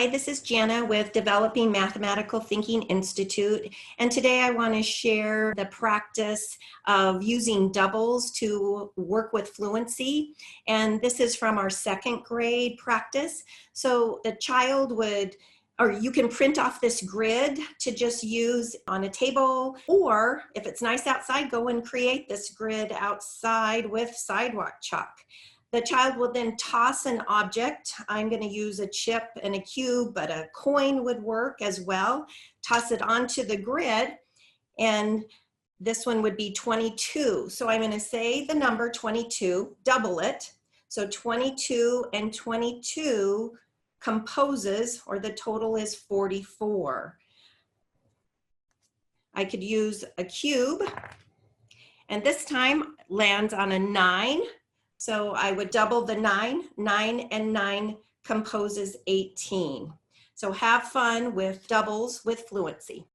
Hi, this is Jana with Developing Mathematical Thinking Institute, and today I want to share the practice of using doubles to work with fluency, and this is from our second grade practice. So the child would, or you can print off this grid to just use on a table, or if it's nice outside, go and create this grid outside with sidewalk chalk. The child will then toss an object. I'm going to use a chip and a cube, but a coin would work as well. Toss it onto the grid, and this one would be 22. So I'm going to say the number 22, double it. So 22 and 22 composes, or the total is 44. I could use a cube, and this time lands on a 9. So I would double the 9. 9 and 9 composes 18. So have fun with doubles with fluency.